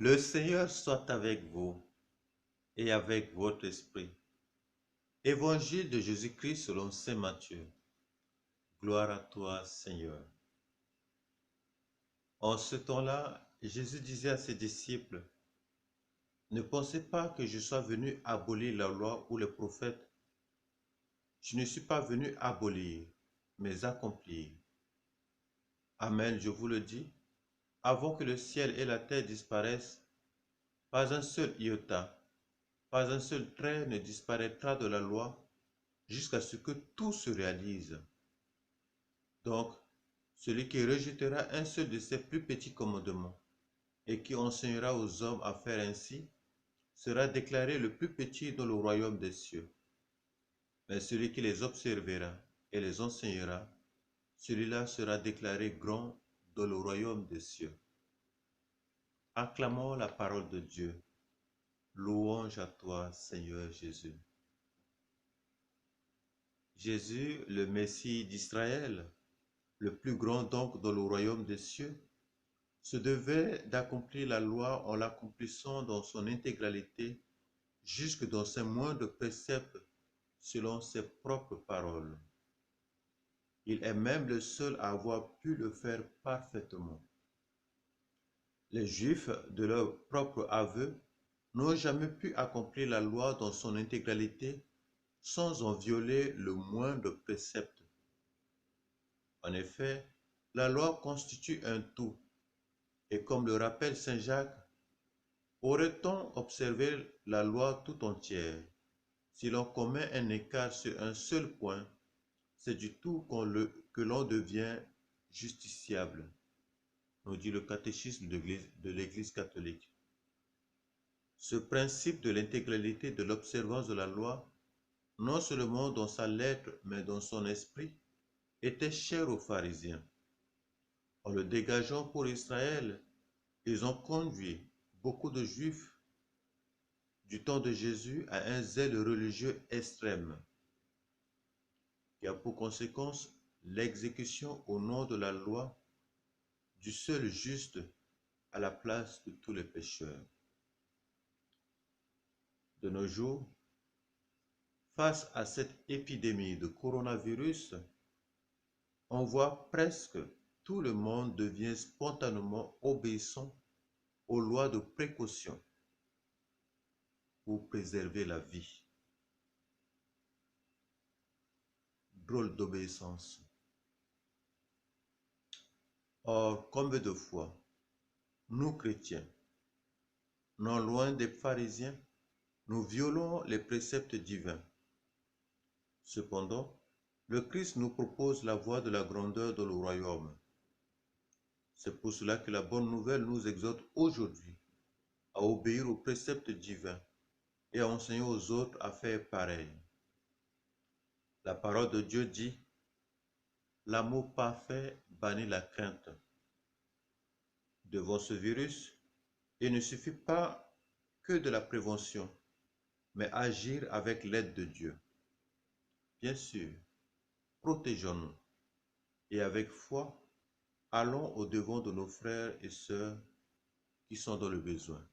Le Seigneur soit avec vous et avec votre esprit. Évangile de Jésus-Christ selon saint Matthieu. Gloire à toi, Seigneur. En ce temps-là, Jésus disait à ses disciples, ne pensez pas que je sois venu abolir la loi ou les prophètes. Je ne suis pas venu abolir, mais accomplir. Amen, je vous le dis, avant que le ciel et la terre disparaissent, pas un seul iota, pas un seul trait ne disparaîtra de la loi jusqu'à ce que tout se réalise. Donc, celui qui rejettera un seul de ces plus petits commandements et qui enseignera aux hommes à faire ainsi sera déclaré le plus petit dans le royaume des cieux. Mais celui qui les observera et les enseignera, celui-là sera déclaré grand dans le royaume des cieux. Acclamons la parole de Dieu. Louange à toi, Seigneur Jésus. Jésus, le Messie d'Israël, le plus grand donc dans le royaume des cieux, se devait d'accomplir la loi en l'accomplissant dans son intégralité, jusque dans ses moindres préceptes, selon ses propres paroles. Il est même le seul à avoir pu le faire parfaitement. Les Juifs, de leur propre aveu, n'ont jamais pu accomplir la loi dans son intégralité sans en violer le moindre précepte. En effet, la loi constitue un tout, et comme le rappelle saint Jacques, aurait-on observé la loi tout entière? Si l'on commet un écart sur un seul point, c'est du tout que l'on devient justiciable, nous dit le catéchisme de l'Église catholique. Ce principe de l'intégralité de l'observance de la loi, non seulement dans sa lettre, mais dans son esprit, était cher aux pharisiens. En le dégageant pour Israël, ils ont conduit beaucoup de Juifs du temps de Jésus à un zèle religieux extrême, qui a pour conséquence l'exécution au nom de la loi du seul juste à la place de tous les pécheurs. De nos jours, face à cette épidémie de coronavirus, on voit presque tout le monde devient spontanément obéissant aux lois de précaution pour préserver la vie. Drôle d'obéissance. Or, combien de fois, nous chrétiens, non loin des pharisiens, nous violons les préceptes divins. Cependant, le Christ nous propose la voie de la grandeur dans le royaume. C'est pour cela que la bonne nouvelle nous exhorte aujourd'hui à obéir aux préceptes divins et à enseigner aux autres à faire pareil. La parole de Dieu dit, l'amour parfait bannit la crainte. Devant ce virus, il ne suffit pas que de la prévention, mais agir avec l'aide de Dieu. Bien sûr, protégeons-nous et avec foi, allons au-devant de nos frères et sœurs qui sont dans le besoin.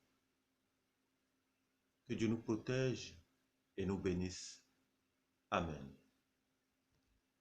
Que Dieu nous protège et nous bénisse. Amen.